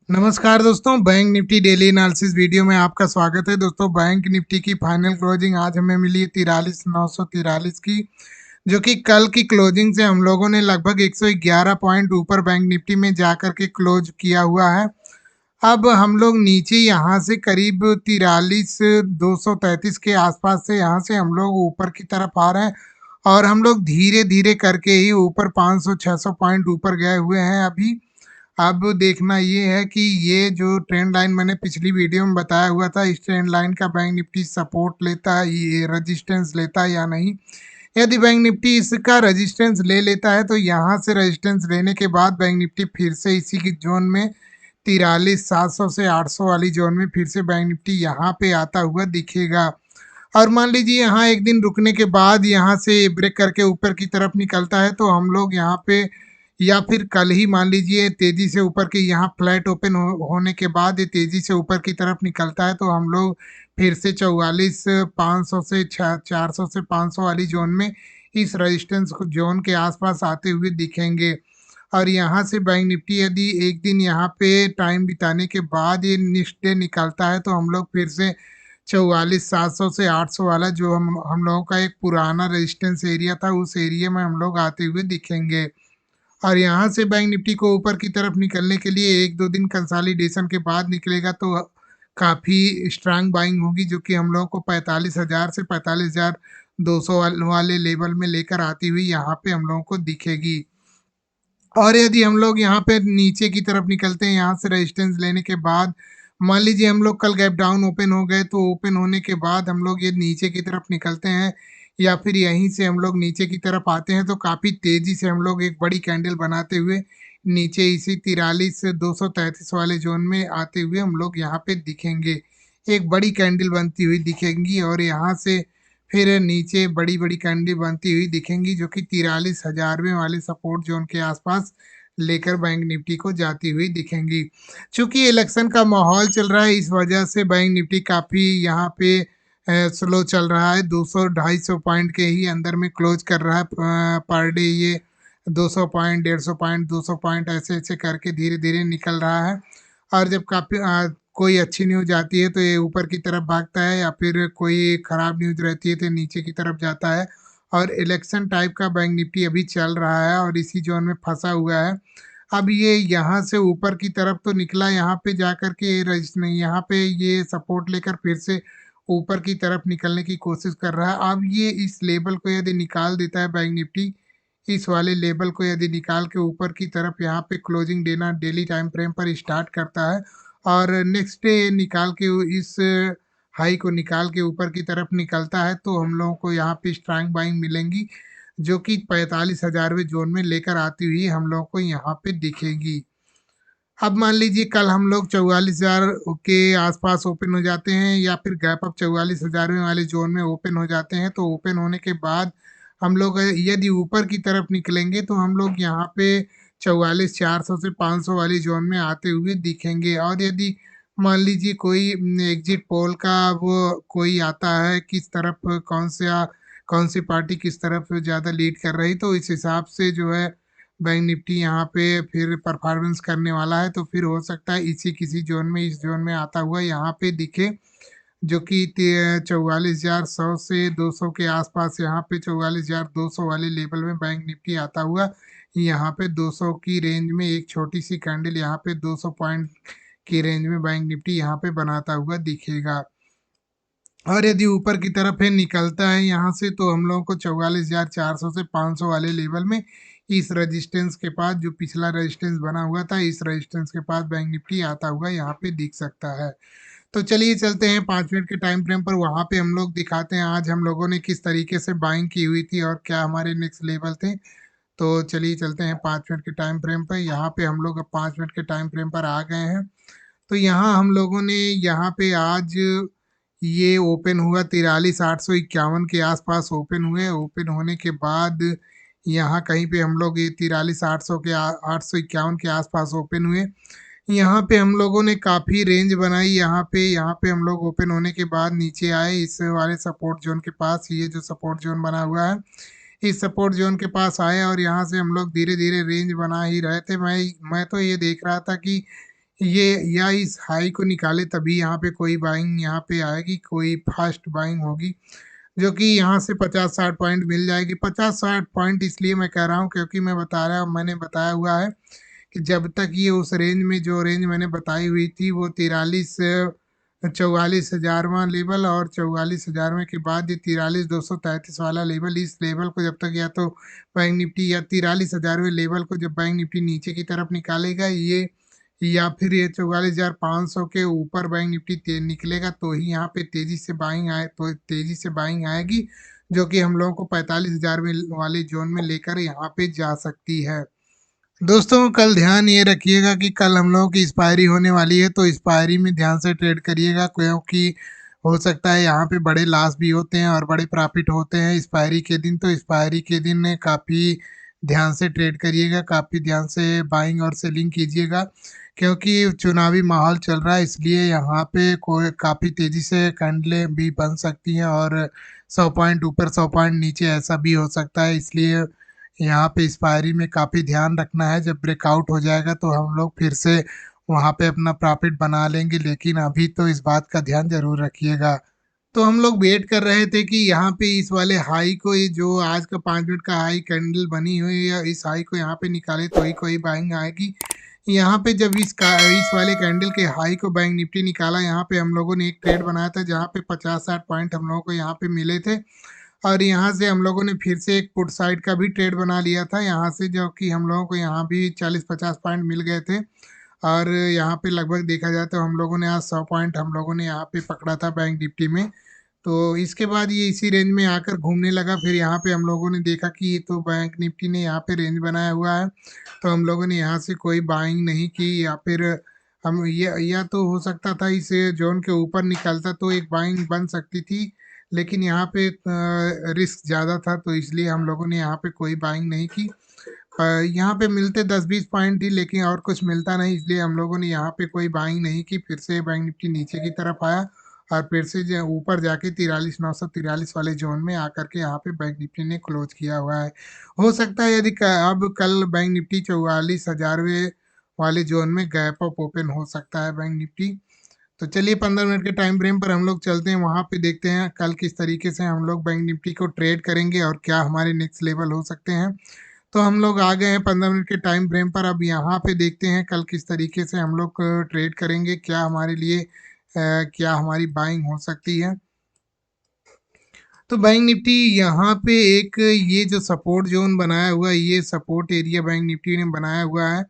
नमस्कार दोस्तों, bank Nifty daily analysis video में आपका स्वागत है। दोस्तों, बैंक निफ्टी की फाइनल क्लोजिंग आज हमें मिली है 43,943 की, जो कि कल की क्लोजिंग से हम लोगों ने लगभग 111 पॉइंट ऊपर बैंक निफ्टी में जाकर के क्लोज किया हुआ है। अब हम लोग नीचे यहाँ से करीब 43,233 के आसपास से यहाँ से हम लोग ऊपर की तरफ आ रहे हैं और हम लोग धीरे धीरे करके ही ऊपर 500-600 पॉइंट ऊपर गए हुए हैं अभी। अब देखना ये है कि ये जो ट्रेंड लाइन मैंने पिछली वीडियो में बताया हुआ था, इस ट्रेंड लाइन का बैंक निफ्टी सपोर्ट लेता है, ये रेजिस्टेंस लेता है या नहीं। यदि बैंक निफ्टी इसका रेजिस्टेंस ले लेता है तो यहाँ से रेजिस्टेंस लेने के बाद बैंक निफ्टी फिर से इसी की जोन में 43,700 से 800 वाली जोन में फिर से बैंक निफ्टी यहाँ पे आता हुआ दिखेगा। और मान लीजिए यहाँ एक दिन रुकने के बाद यहाँ से ब्रेक करके ऊपर की तरफ निकलता है तो हम लोग यहाँ पे, या फिर कल ही मान लीजिए तेजी से ऊपर के यहाँ फ्लैट ओपन होने के बाद ये तेजी से ऊपर की तरफ निकलता है तो हम लोग फिर से 44,500 से 400 से 500 वाली जोन में इस रेजिस्टेंस जोन के आसपास आते हुए दिखेंगे। और यहाँ से बैंक निफ्टी यदि एक दिन यहाँ पे टाइम बिताने के बाद ये नेक्स्ट डे निकलता है तो हम लोग फिर से 44,700 से 800 वाला जो हम लोगों का एक पुराना रेजिस्टेंस एरिया था, उस एरिया में हम लोग आते हुए दिखेंगे। और यहाँ से बैंक निफ्टी को ऊपर की तरफ निकलने के लिए एक दो दिन कंसोलिडेशन के बाद निकलेगा तो काफ़ी स्ट्रांग बाइंग होगी, जो कि हम लोगों को 45,000 से 45,200 वाले लेवल में लेकर आती हुई यहाँ पे हम लोगों को दिखेगी। और यदि हम लोग यहाँ पे नीचे की तरफ निकलते हैं यहाँ से रेजिस्टेंस लेने के बाद, मान लीजिए हम लोग कल गैप डाउन ओपन हो गए तो ओपन होने के बाद हम लोग ये नीचे की तरफ निकलते हैं या फिर यहीं से हम लोग नीचे की तरफ आते हैं तो काफ़ी तेज़ी से हम लोग एक बड़ी कैंडल बनाते हुए नीचे इसी 43,233 वाले जोन में आते हुए हम लोग यहाँ पे दिखेंगे। एक बड़ी कैंडल बनती हुई दिखेंगी और यहाँ से फिर नीचे बड़ी-बड़ी कैंडल बनती हुई दिखेंगी, जो कि 43,000वें वाले सपोर्ट ज़ोन के आसपास लेकर बैंक निफ्टी को जाती हुई दिखेंगी। चूँकि इलेक्शन का माहौल चल रहा है, इस वजह से बैंक निफ्टी काफ़ी यहाँ पे स्लो चल रहा है। 200 250 पॉइंट के ही अंदर में क्लोज़ कर रहा है पर डे ये 200 पॉइंट, 150 पॉइंट, 200 पॉइंट ऐसे-ऐसे करके धीरे-धीरे निकल रहा है। और जब कोई अच्छी न्यूज़ आती है तो ये ऊपर की तरफ भागता है या फिर कोई ख़राब न्यूज़ रहती है तो नीचे की तरफ जाता है। और इलेक्शन टाइप का बैंक निफ्टी अभी चल रहा है और इसी ज़ोन में फँसा हुआ है। अब ये यहाँ से ऊपर की तरफ तो निकला, यहाँ पे जाकर के यहाँ पे ये सपोर्ट लेकर फिर से ऊपर की तरफ निकलने की कोशिश कर रहा है। अब ये इस लेवल को यदि निकाल देता है बैंक निफ्टी, इस वाले लेवल को यदि निकाल के ऊपर की तरफ यहाँ पे क्लोजिंग देना डेली टाइम फ्रेम पर स्टार्ट करता है और नेक्स्ट डे निकाल के इस हाई को निकाल के ऊपर की तरफ निकलता है तो हम लोगों को यहाँ पे स्ट्रांग बाइंग मिलेंगी, जो कि 45,000वें जोन में लेकर आती हुई हम लोगों को यहाँ पे दिखेगी। अब मान लीजिए कल हम लोग 44,000 के आसपास ओपन हो जाते हैं या फिर गैप अप 44,000वें वाले जोन में ओपन हो जाते हैं तो ओपन होने के बाद हम लोग यदि ऊपर की तरफ निकलेंगे तो हम लोग यहाँ पे 44,400 से 500 वाली जोन में आते हुए दिखेंगे। और यदि मान लीजिए कोई एग्जिट पोल का वो कोई आता है किस तरफ कौन सी पार्टी किस तरफ ज़्यादा लीड कर रही, तो इस हिसाब से जो है बैंक निफ्टी यहाँ पे फिर परफॉर्मेंस करने वाला है तो फिर हो सकता है इसी किसी जोन में इस जोन में आता हुआ यहाँ पे दिखे, जो कि 44,100 से 200 के आसपास यहाँ पे 44,200 वाले लेवल में बैंक निफ्टी आता हुआ यहाँ पे 200 की रेंज में एक छोटी सी कैंडल यहाँ पे 200 पॉइंट की रेंज में बैंक निफ्टी यहाँ पे बनाता हुआ दिखेगा। और यदि ऊपर की तरफ है निकलता है यहाँ से तो हम लोगों को 44,400 से 500 वाले लेवल में इस रेजिस्टेंस के पास, जो पिछला रेजिस्टेंस बना हुआ था, इस रेजिस्टेंस के पास बैंक निफ्टी आता हुआ यहाँ पे दिख सकता है। तो चलिए चलते हैं 5 मिनट के टाइम फ्रेम पर, वहाँ पे हम लोग दिखाते हैं आज हम लोगों ने किस तरीके से बाइंग की हुई थी और क्या हमारे नेक्स्ट लेवल थे। तो चलिए चलते हैं 5 मिनट के टाइम फ्रेम पर। यहाँ पे हम लोग अब 5 मिनट के टाइम फ्रेम पर आ गए हैं। तो यहाँ हम लोगों ने यहाँ पे आज ये ओपन हुआ 43,851 के आसपास ओपन हुए। ओपन होने के बाद यहाँ कहीं पे हम लोग ये 43,800 के 851 के आसपास ओपन हुए। यहाँ पे हम लोगों ने काफ़ी रेंज बनाई, यहाँ पे हम लोग ओपन होने के बाद नीचे आए इस वाले सपोर्ट जोन के पास। ये जो सपोर्ट जोन बना हुआ है इस सपोर्ट जोन के पास आए और यहाँ से हम लोग धीरे धीरे रेंज बना ही रहे थे। मैं तो ये देख रहा था कि ये या इस हाई को निकाले तभी यहाँ पे कोई बाइंग यहाँ पे आएगी, कोई फास्ट बाइंग होगी, जो कि यहाँ से 50-60 पॉइंट मिल जाएगी। 50-60 पॉइंट इसलिए मैं कह रहा हूँ क्योंकि मैंने बताया हुआ है कि जब तक ये उस रेंज में, जो रेंज मैंने बताई हुई थी वो 44,000वां लेवल, और 44,000वें के बाद ये 43,233 वाला लेवल, इस लेवल को जब तक या तो बैंक निफ्टी या 43,000वें लेवल को जब बैंक निफ्टी नीचे की तरफ निकालेगा ये, या फिर ये 44,500 के ऊपर बैंक निफ्टी निकलेगा, तो ही यहाँ पे तेजी से बाइंग आएगी, जो कि हम लोगों को 45,000 वाले जोन में लेकर यहाँ पे जा सकती है। दोस्तों कल ध्यान ये रखिएगा कि कल हम लोगों की एक्सपायरी होने वाली है, तो एक्सपायरी में ध्यान से ट्रेड करिएगा, क्योंकि हो सकता है यहाँ पे बड़े लॉस भी होते हैं और बड़े प्रॉफिट होते हैं एक्सपायरी के दिन। तो एक्सपायरी के दिन काफ़ी ध्यान से ट्रेड करिएगा, काफ़ी ध्यान से बाइंग और सेलिंग कीजिएगा, क्योंकि चुनावी माहौल चल रहा है, इसलिए यहाँ पे कोई काफ़ी तेज़ी से कैंडलें भी बन सकती हैं, और 100 पॉइंट ऊपर 100 पॉइंट नीचे ऐसा भी हो सकता है। इसलिए यहाँ पे एक्सपायरी में काफ़ी ध्यान रखना है। जब ब्रेकआउट हो जाएगा तो हम लोग फिर से वहाँ पे अपना प्रॉफिट बना लेंगे, लेकिन अभी तो इस बात का ध्यान ज़रूर रखिएगा। तो हम लोग वेट कर रहे थे कि यहाँ पे इस वाले हाई को, ये जो आज का 5 मिनट का हाई कैंडल बनी हुई है, इस हाई को यहाँ पे निकाले तो ही कोई बाइंग आएगी। यहाँ पे जब इस वाले कैंडल के हाई को बैंक निफ्टी निकाला, यहाँ पे हम लोगों ने एक ट्रेड बनाया था जहाँ पे 50-60 पॉइंट हम लोगों को यहाँ पे मिले थे, और यहाँ से हम लोगों ने फिर से एक पुट साइड का भी ट्रेड बना लिया था यहाँ से, जो कि हम लोगों को यहाँ भी 40-50 पॉइंट मिल गए थे, और यहाँ पे लगभग देखा जाए तो हम लोगों ने आज 100 पॉइंट हम लोगों ने यहाँ पे पकड़ा था बैंक निफ्टी में। तो इसके बाद ये इसी रेंज में आकर घूमने लगा, फिर यहाँ पे हम लोगों ने देखा कि ये तो बैंक निफ्टी ने यहाँ पे रेंज बनाया हुआ है, तो हम लोगों ने यहाँ से कोई बाइंग नहीं की, या फिर हम ये, या तो हो सकता था इस जोन के ऊपर निकलता तो एक बाइंग बन सकती थी, लेकिन यहाँ पे रिस्क ज़्यादा था, तो इसलिए हम लोगों ने यहाँ पे कोई बाइंग नहीं की। यहाँ पे मिलते 10-20 पॉइंट ही, लेकिन और कुछ मिलता नहीं, इसलिए हम लोगों ने यहाँ पे कोई बाइंग नहीं की। फिर से बैंक निफ्टी नीचे की तरफ आया, और फिर से जो ऊपर जाके 43,943 वाले जोन में आकर के यहाँ पे बैंक निफ्टी ने क्लोज किया हुआ है। हो सकता है यदि अब कल बैंक निफ्टी 44,000वें वाले जोन में गैप अप ओपन हो सकता है बैंक निफ्टी। तो चलिए 15 मिनट के टाइम फ्रेम पर हम लोग चलते हैं, वहाँ पे देखते हैं कल किस तरीके से हम लोग बैंक निफ्टी को ट्रेड करेंगे और क्या हमारे नेक्स्ट लेवल हो सकते हैं। तो हम लोग आ गए हैं 15 मिनट के टाइम फ्रेम पर। अब यहाँ पे देखते हैं कल किस तरीके से हम लोग ट्रेड करेंगे, क्या हमारे लिए क्या हमारी बाइंग हो सकती है। तो बैंक निफ्टी यहाँ पे एक ये जो सपोर्ट जोन बनाया हुआ है, ये सपोर्ट एरिया बैंक निफ्टी ने बनाया हुआ है।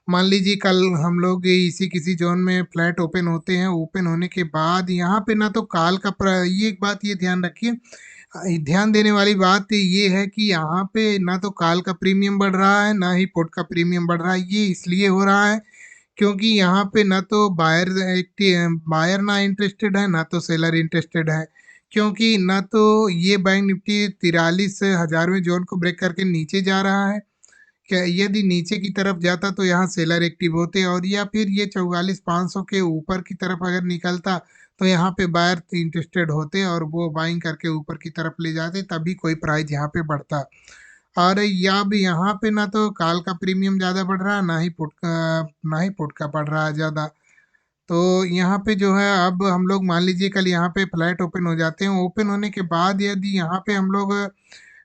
मान लीजिए कल हम लोग इसी किसी जोन में फ्लैट ओपन होते हैं, ओपन होने के बाद यहाँ पे ना तो ये एक बात ये ध्यान रखिए, ध्यान देने वाली बात ये है कि यहाँ पे ना तो कॉल का प्रीमियम बढ़ रहा है, ना ही पुट का प्रीमियम बढ़ रहा है। ये इसलिए हो रहा है क्योंकि यहाँ पे ना तो बायर ना इंटरेस्टेड है, ना तो सेलर इंटरेस्टेड है, क्योंकि ना तो ये बैंक निफ्टी 43,000वें जोन को ब्रेक करके नीचे जा रहा है। क्या यदि नीचे की तरफ जाता तो यहाँ सेलर एक्टिव होते, और या फिर ये 44,500 के ऊपर की तरफ अगर निकलता तो यहाँ पे बायर इंटरेस्टेड होते और वो बाइंग करके ऊपर की तरफ ले जाते, तभी कोई प्राइस यहाँ पे बढ़ता। और या भी यहाँ पे ना तो कॉल का प्रीमियम ज़्यादा बढ़ रहा है, ना ही पुट का बढ़ रहा है ज़्यादा। तो यहाँ पे जो है, अब हम लोग मान लीजिए कल यहाँ पे फ्लैट ओपन हो जाते हैं, ओपन होने के बाद यदि यहाँ पे हम लोग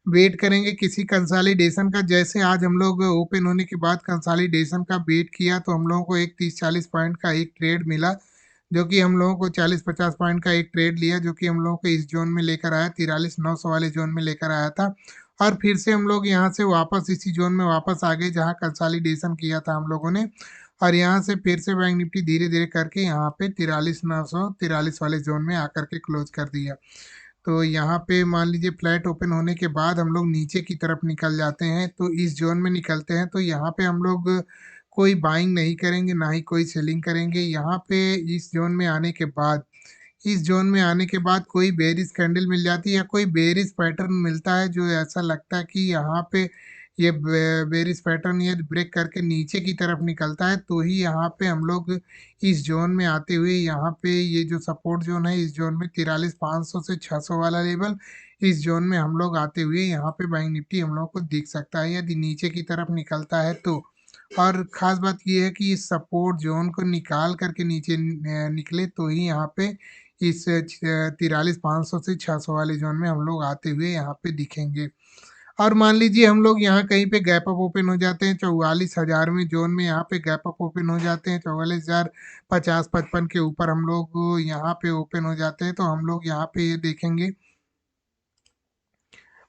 वेट करेंगे किसी कंसालिडेशन का, जैसे आज हम लोग ओपन होने के बाद कंसालिडेशन का वेट किया, तो हम लोगों को एक 30-40 पॉइंट का एक ट्रेड मिला, जो कि हम लोगों को 40-50 पॉइंट का एक ट्रेड लिया, जो कि हम लोगों को इस जोन में लेकर आया, 43,900 वाले जोन में लेकर आया था। और फिर से हम लोग यहाँ से वापस इसी जोन में वापस आ गए जहाँ कंसालिडेशन किया था हम लोगों ने, और यहाँ से फिर से बैंक निफ्टी धीरे धीरे करके यहाँ पे 43,943 वाले जोन में आकर के क्लोज कर दिया। तो यहाँ पे मान लीजिए फ्लैट ओपन होने के बाद हम लोग नीचे की तरफ निकल जाते हैं, तो इस जोन में निकलते हैं, तो यहाँ पे हम लोग कोई बाइंग नहीं करेंगे, ना ही कोई सेलिंग करेंगे। यहाँ पे इस जोन में आने के बाद कोई बेरिश कैंडल मिल जाती है या कोई बेरिश पैटर्न मिलता है, जो ऐसा लगता है कि यहाँ पे ये बेरिश पैटर्न ये ब्रेक करके नीचे की तरफ निकलता है, तो ही यहाँ पे हम लोग इस जोन में आते हुए, यहाँ पे ये जो सपोर्ट जोन है, इस जोन में 43,500 से 600 वाला लेवल, इस जोन में हम लोग आते हुए यहाँ पे बैंक निफ्टी हम लोग को दिख सकता है। यदि नीचे की तरफ निकलता है तो और ख़ास बात ये है कि इस सपोर्ट ज़ोन को निकाल कर के नीचे निकले तो ही यहाँ पे इस 43,500 से 600 वाले ज़ोन में हम लोग आते हुए यहाँ पे दिखेंगे। और मान लीजिए हम लोग यहाँ कहीं पे गैप अप ओपन हो जाते हैं 44,000 में ज़ोन में यहाँ पे गैप अप ओपन हो जाते हैं 44,000 50-55 के ऊपर हम लोग यहाँ पे ओपन हो जाते हैं, तो हम लोग यहाँ पे ये देखेंगे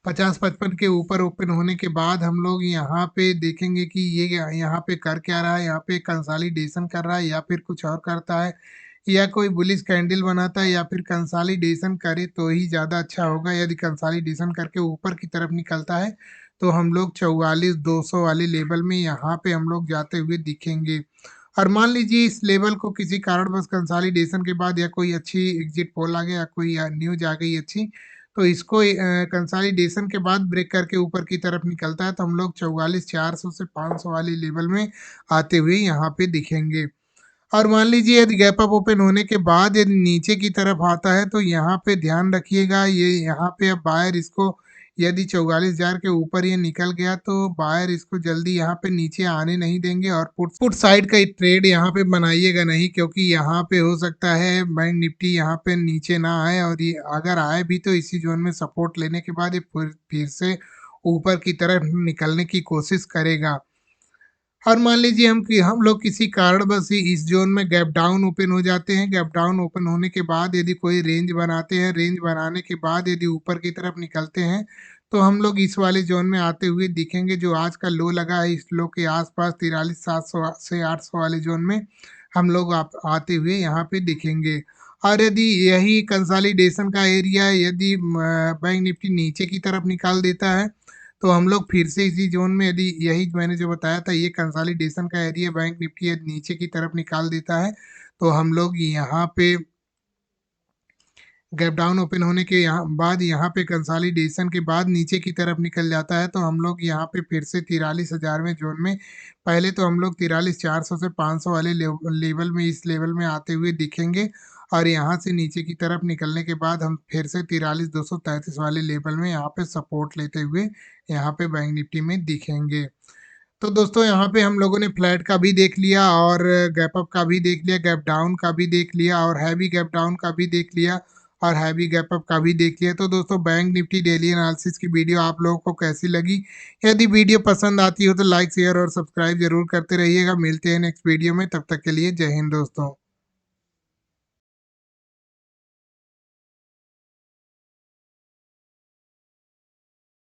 50-55 के ऊपर ओपन होने के बाद हम लोग यहाँ पे देखेंगे कि ये यहाँ पे कर क्या रहा है, यहाँ पे कंसोलिडेशन कर रहा है या फिर कुछ और करता है, या कोई बुलिश कैंडल बनाता है या फिर कंसोलिडेशन करे तो ही ज़्यादा अच्छा होगा। यदि कंसोलिडेशन करके ऊपर की तरफ निकलता है तो हम लोग 44,200 वाले लेवल में यहाँ पे हम लोग जाते हुए दिखेंगे। और मान लीजिए इस लेवल को किसी कारणवश कंसोलिडेशन के बाद या कोई अच्छी एग्जिट पोल आ गया या कोई न्यूज आ गई अच्छी, तो इसको कंसोलिडेशन के बाद ब्रेक करके ऊपर की तरफ निकलता है तो हम लोग 44,400 से 500 वाले लेवल में आते हुए यहाँ पे दिखेंगे। और मान लीजिए यदि गैप अप ओपन होने के बाद यदि नीचे की तरफ आता है तो यहाँ पे ध्यान रखिएगा, ये यहाँ पे अब बायर इसको यदि 44,000 के ऊपर ये निकल गया तो बायर इसको जल्दी यहाँ पे नीचे आने नहीं देंगे और पुट साइड का ट्रेड यहाँ पे बनाइएगा नहीं, क्योंकि यहाँ पे हो सकता है बैंक निफ्टी यहाँ पे नीचे ना आए, और ये अगर आए भी तो इसी जोन में सपोर्ट लेने के बाद ये फिर से ऊपर की तरफ निकलने की कोशिश करेगा। और मान लीजिए हम लोग किसी कारणवश ही इस जोन में गैप डाउन ओपन हो जाते हैं। गैप डाउन ओपन होने के बाद यदि कोई रेंज बनाते हैं, रेंज बनाने के बाद यदि ऊपर की तरफ निकलते हैं तो हम लोग इस वाले जोन में आते हुए दिखेंगे। जो आज का लो लगा है इस लो के आसपास 43,700 से 800 वाले जोन में हम लोग आते हुए यहाँ पे दिखेंगे। और यदि यही कंसोलिडेशन का एरिया यदि बैंक निफ्टी नीचे की तरफ निकाल देता है तो हम लोग फिर से इसी जोन में, यदि यही मैंने जो बताया था ये कंसोलिडेशन का एरिया बैंक निफ्टी यदि नीचे की तरफ निकाल देता है तो हम लोग यहाँ पे गैप डाउन ओपन होने के बाद यहाँ पे कंसोलिडेशन के बाद नीचे की तरफ निकल जाता है तो हम लोग यहाँ पे फिर से 43,000 में जोन में, पहले तो हम लोग 43,400 से 500 वाले लेवल में इस लेवल में आते हुए दिखेंगे। और यहाँ से नीचे की तरफ निकलने के बाद हम फिर से 43,233 वाले लेवल में यहाँ पे सपोर्ट लेते हुए यहाँ पे बैंक निफ्टी में दिखेंगे। तो दोस्तों यहाँ पे हम लोगों ने फ्लैट का भी देख लिया और गैप अप का भी देख लिया, गैप डाउन का भी देख लिया और हैवी गैप डाउन का भी देख लिया और हैवी गैप अप का भी देख लिया। तो दोस्तों बैंक निफ्टी डेली एनालिसिस की वीडियो आप लोगों को कैसी लगी? यदि वीडियो पसंद आती हो तो लाइक शेयर और सब्सक्राइब जरूर करते रहिएगा। मिलते हैं नेक्स्ट वीडियो में, तब तक के लिए जय हिंद दोस्तों।